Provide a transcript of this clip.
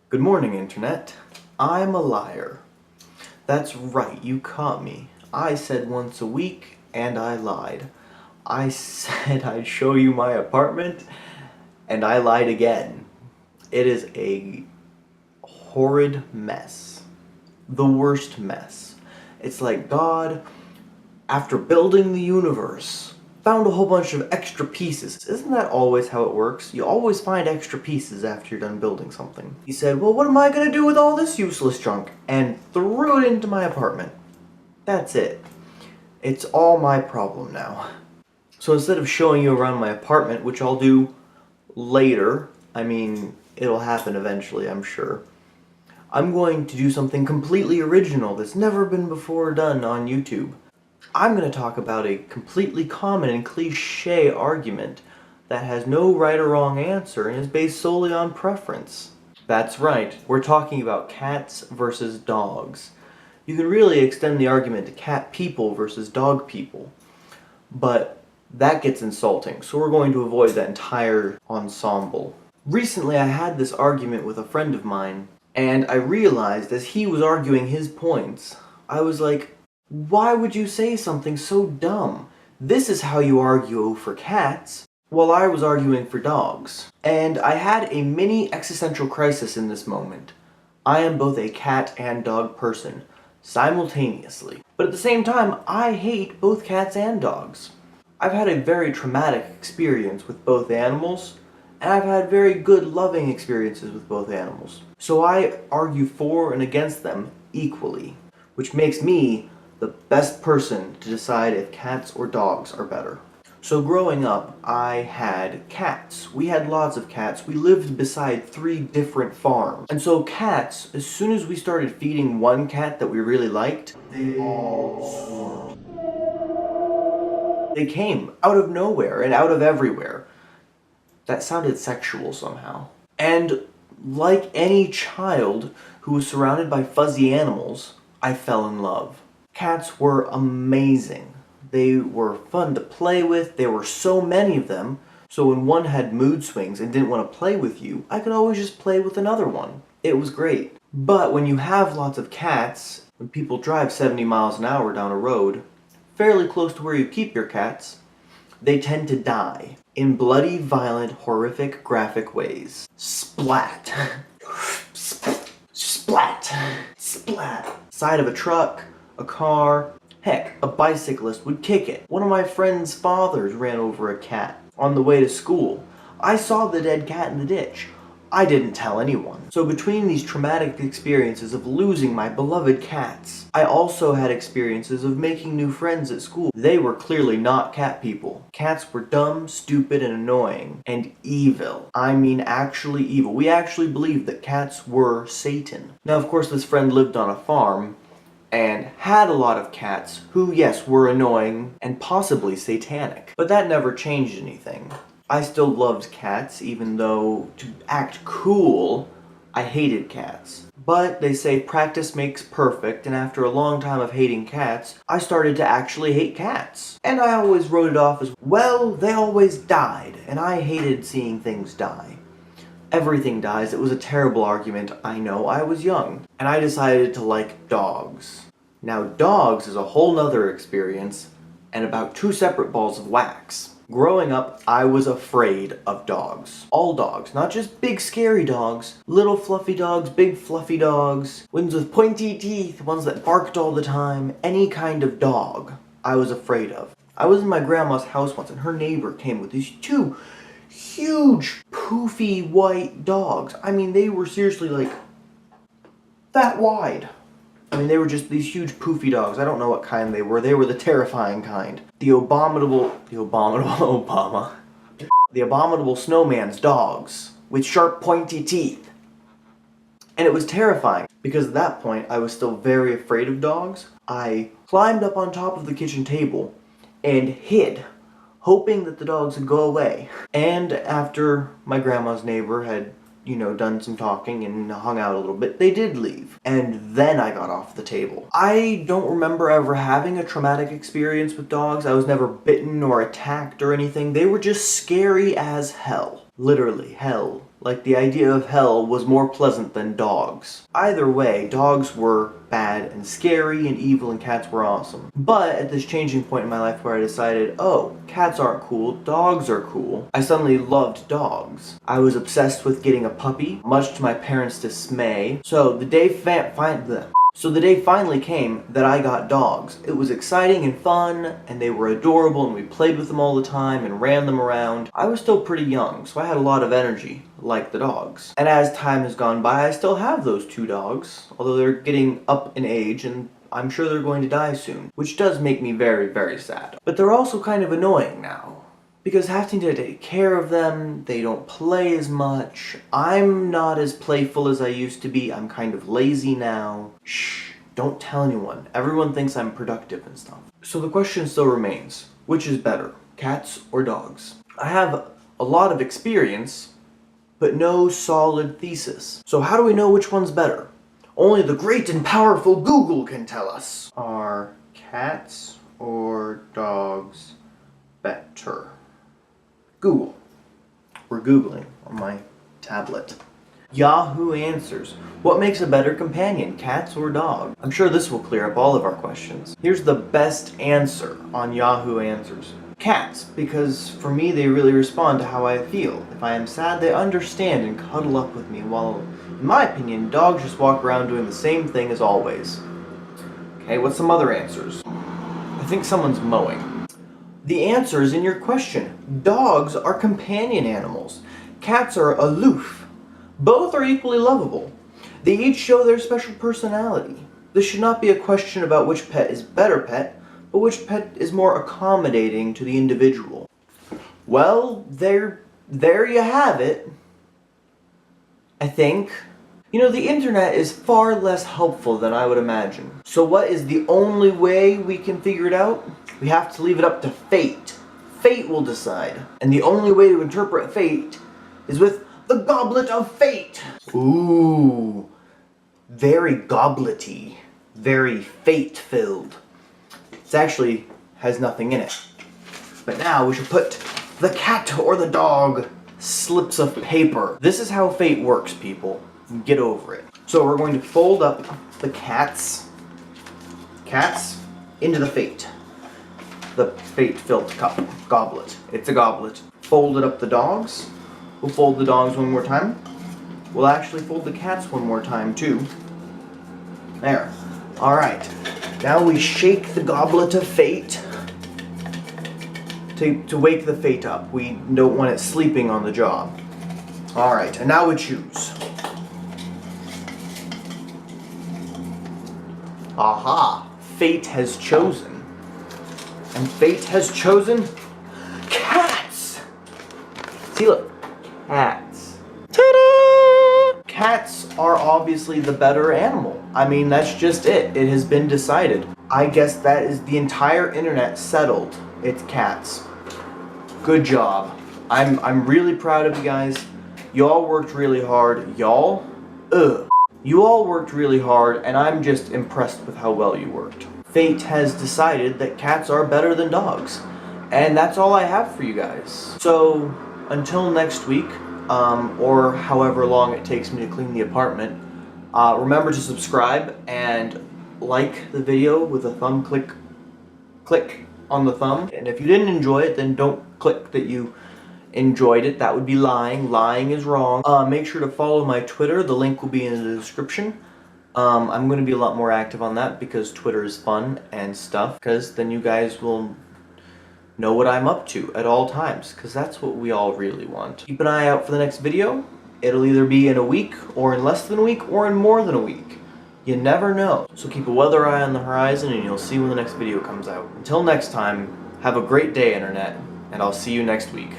Good morning, Internet. I'm a liar. That's right, you caught me. I said once a week, and I lied. I said I'd show you my apartment, and I lied again. It is a horrid mess. The worst mess. It's like God, after building the universe, found a whole bunch of extra pieces. Isn't that always how it works? You always find extra pieces after you're done building something. He said, well, what am I gonna do with all this useless junk? And threw it into my apartment. That's it. It's all my problem now. So instead of showing you around my apartment, which I'll do later, I mean, it'll happen eventually, I'm sure, I'm going to do something completely original that's never been before done on YouTube. I'm going to talk about a completely common and cliché argument that has no right or wrong answer and is based solely on preference. That's right, we're talking about cats versus dogs. You can really extend the argument to cat people versus dog people, but that gets insulting, so we're going to avoid that entire ensemble. Recently I had this argument with a friend of mine, and I realized as he was arguing his points, I was like, why would you say something so dumb? This is how you argue for cats, while I was arguing for dogs. And I had a mini existential crisis in this moment. I am both a cat and dog person, simultaneously. But at the same time, I hate both cats and dogs. I've had a very traumatic experience with both animals, and I've had very good loving experiences with both animals. So I argue for and against them equally, which makes me the best person to decide if cats or dogs are better. So growing up, I had cats. We had lots of cats. We lived beside 3 different farms. And so cats, as soon as we started feeding one cat that we really liked, they all swarmed. They came out of nowhere and out of everywhere. That sounded sexual somehow. And like any child who was surrounded by fuzzy animals, I fell in love. Cats were amazing. They were fun to play with. There were so many of them, so when one had mood swings and didn't want to play with you, I could always just play with another one. It was great. But when you have lots of cats, when people drive 70 miles an hour down a road, fairly close to where you keep your cats, they tend to die in bloody, violent, horrific, graphic ways. Splat. Splat. Splat. Side of a truck, a car, heck, a bicyclist would kick it. One of my friend's fathers ran over a cat on the way to school. I saw the dead cat in the ditch. I didn't tell anyone. So between these traumatic experiences of losing my beloved cats, I also had experiences of making new friends at school. They were clearly not cat people. Cats were dumb, stupid, and annoying, and evil. I mean actually evil. We actually believed that cats were Satan. Now of course this friend lived on a farm, and had a lot of cats who, yes, were annoying and possibly satanic. But that never changed anything. I still loved cats, even though, to act cool, I hated cats. But they say practice makes perfect, and after a long time of hating cats, I started to actually hate cats. And I always wrote it off as, well, they always died, and I hated seeing things die. Everything dies. It was a terrible argument, I know. I was young. And I decided to like dogs. Now dogs is a whole nother experience, and about 2 separate balls of wax. Growing up, I was afraid of dogs. All dogs, not just big scary dogs. Little fluffy dogs, big fluffy dogs, ones with pointy teeth, ones that barked all the time. Any kind of dog I was afraid of. I was in my grandma's house once and her neighbor came with these 2 huge, poofy white dogs. I mean, they were seriously like that wide. I mean, they were just these huge poofy dogs. I don't know what kind they were. They were the terrifying kind. The abominable Obama. The abominable snowman's dogs with sharp, pointy teeth. And it was terrifying because at that point I was still very afraid of dogs. I climbed up on top of the kitchen table and hid, hoping that the dogs would go away. And after my grandma's neighbor had, done some talking and hung out a little bit, they did leave. And then I got off the table. I don't remember ever having a traumatic experience with dogs. I was never bitten or attacked or anything. They were just scary as hell. Literally, hell. Like the idea of hell was more pleasant than dogs. Either way, dogs were bad and scary and evil and cats were awesome. But at this changing point in my life where I decided, oh, cats aren't cool, dogs are cool, I suddenly loved dogs. I was obsessed with getting a puppy, much to my parents' dismay. So the day finally came that I got dogs. It was exciting and fun, and they were adorable, and we played with them all the time and ran them around. I was still pretty young, so I had a lot of energy, like the dogs. And as time has gone by, I still have those 2 dogs, although they're getting up in age, and I'm sure they're going to die soon, which does make me very, very sad. But they're also kind of annoying now, because having to take care of them, they don't play as much. I'm not as playful as I used to be. I'm kind of lazy now. Shh, don't tell anyone. Everyone thinks I'm productive and stuff. So the question still remains, which is better, cats or dogs? I have a lot of experience, but no solid thesis. So how do we know which one's better? Only the great and powerful Google can tell us. Are cats or dogs better? Google. We're Googling on my tablet. Yahoo Answers. What makes a better companion, cats or dogs? I'm sure this will clear up all of our questions. Here's the best answer on Yahoo Answers. Cats, because for me they really respond to how I feel. If I am sad, they understand and cuddle up with me, while, in my opinion, dogs just walk around doing the same thing as always. Okay, what's some other answers? I think someone's mowing. The answer is in your question. Dogs are companion animals. Cats are aloof. Both are equally lovable. They each show their special personality. This should not be a question about which pet is better pet, but which pet is more accommodating to the individual. Well, there you have it. I think. You know, the internet is far less helpful than I would imagine. So what is the only way we can figure it out? We have to leave it up to fate. Fate will decide. And the only way to interpret fate is with the goblet of fate. Ooh, very goblety, very fate-filled. It actually has nothing in it. But now we should put the cat or the dog slips of paper. This is how fate works, people. Get over it. So we're going to fold up the cats into the fate. The fate-filled cup, goblet. It's a goblet. Folded up the dogs. We'll fold the dogs one more time. We'll actually fold the cats one more time too. There. Alright. Now we shake the goblet of fate to wake the fate up. We don't want it sleeping on the job. Alright, and now we choose. Aha! Fate has chosen. And fate has chosen cats! See, look. Cats. Ta-da! Cats are obviously the better animal. I mean, that's just it. It has been decided. I guess that is the entire internet settled. It's cats. Good job. I'm really proud of you guys. Y'all worked really hard. Y'all? Ugh. You all worked really hard, and I'm just impressed with how well you worked. Fate has decided that cats are better than dogs. And that's all I have for you guys. So, until next week, or however long it takes me to clean the apartment, remember to subscribe and like the video with a thumb click on the thumb. And if you didn't enjoy it, then don't click that you enjoyed it. That would be lying. Lying is wrong. Make sure to follow my Twitter. The link will be in the description. I'm going to be a lot more active on that because Twitter is fun and stuff, because then you guys will know what I'm up to at all times, because that's what we all really want. Keep an eye out for the next video. It'll either be in a week, or in less than a week, or in more than a week. You never know. So keep a weather eye on the horizon and you'll see when the next video comes out. Until next time, have a great day, Internet, and I'll see you next week.